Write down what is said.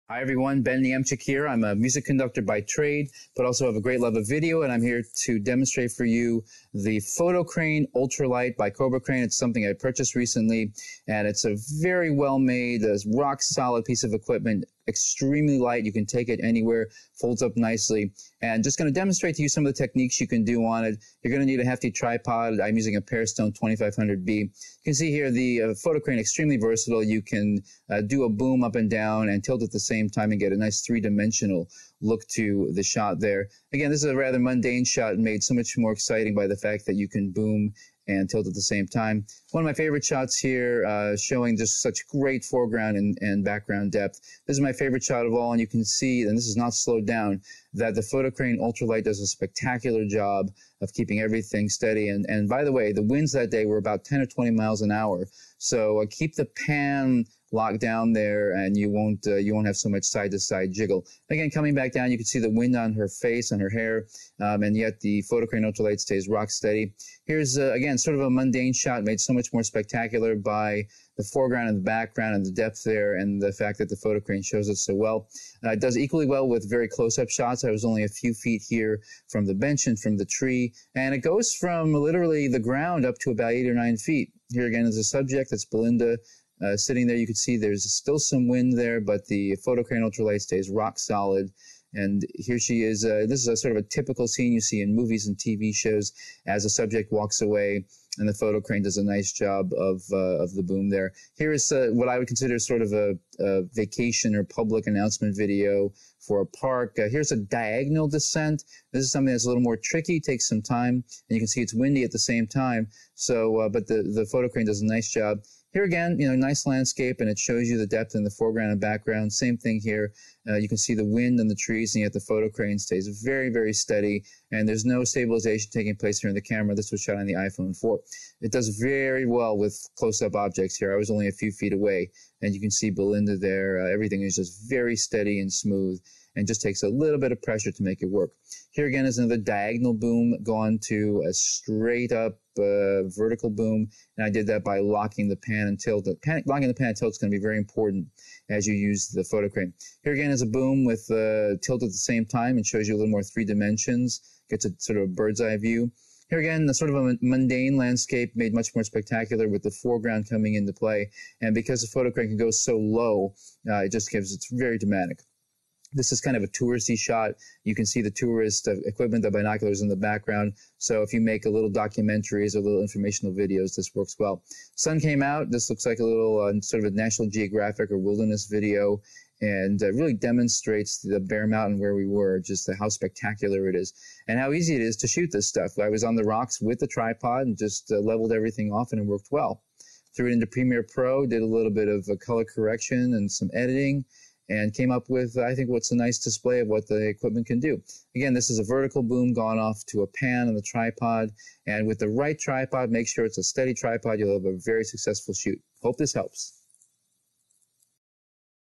Hi everyone, Ben Niemczyk here. I'm a music conductor by trade, but also have a great love of video, and I'm here to demonstrate for you the Fotocrane Ultralite by CobraCrane. It's something I purchased recently, and it's a very well-made, rock-solid piece of equipment, extremely light. You can take it anywhere, folds up nicely, and just going to demonstrate to you some of the techniques you can do on it. You're going to need a hefty tripod. I'm using a Pearstone 2500B. You can see here the Fotocrane, extremely versatile. You can do a boom up and down and tilt at the same time and get a nice three-dimensional look to the shot there. Again, this is a rather mundane shot made so much more exciting by the fact that you can boom and tilt at the same time. One of my favorite shots here, showing just such great foreground and background depth. This is my favorite shot of all, and you can see, and this is not slowed down, that the Fotocrane Ultralite does a spectacular job of keeping everything steady. And by the way, the winds that day were about 10 or 20 miles an hour. So keep the pan locked down there, and you won't have so much side-to-side jiggle. Again, coming back down, you can see the wind on her face, on her hair, and yet the Fotocrane Ultralite stays rock steady. Here's, again, sort of a mundane shot made so much more spectacular by the foreground and the background and the depth there and the fact that the Fotocrane shows it so well. It does equally well with very close-up shots. I was only a few feet here from the bench and from the tree, and it goes from literally the ground up to about 8 or 9 feet. Here again is a subject. That's Belinda. Sitting there, you can see there's still some wind there, but the Fotocrane Ultralite stays rock solid. And here she is. This is a sort of a typical scene you see in movies and TV shows as a subject walks away, and the Fotocrane does a nice job of the boom there. Here is what I would consider sort of a vacation or public announcement video for a park. Here's a diagonal descent. This is something that's a little more tricky, takes some time, and you can see it's windy at the same time. So, but the Fotocrane does a nice job. Here again, nice landscape, and it shows you the depth in the foreground and background. Same thing here. You can see the wind and the trees, and yet the Fotocrane stays very, very steady, and there's no stabilization taking place here in the camera. This was shot on the iPhone 4. It does very well with close-up objects here. I was only a few feet away, and you can see Belinda there. Everything is just very steady and smooth, and just takes a little bit of pressure to make it work. Here again is another diagonal boom gone to a straight-up vertical boom, and I did that by locking the pan and tilt. Locking the pan and tilt is going to be very important as you use the Fotocrane. Here again is a boom with tilt at the same time and shows you a little more 3 dimensions, gets a sort of a bird's eye view. Here again, the sort of a mundane landscape made much more spectacular with the foreground coming into play, and because the Fotocrane can go so low, it's very dramatic. This is kind of a touristy shot. You can see the tourist equipment, the binoculars in the background. So if you make a little documentaries or little informational videos, this works well. Sun came out. This looks like a little sort of a National Geographic or wilderness video, and really demonstrates the Bear Mountain where we were, just how spectacular it is and how easy it is to shoot this stuff. I was on the rocks with the tripod and just leveled everything off, and it worked well. Threw it into Filmic Pro, did a little bit of color correction and some editing, and came up with, I think, what's a nice display of what the equipment can do. Again, this is a vertical boom gone off to a pan on the tripod, and with the right tripod, make sure it's a steady tripod, you'll have a very successful shoot. Hope this helps.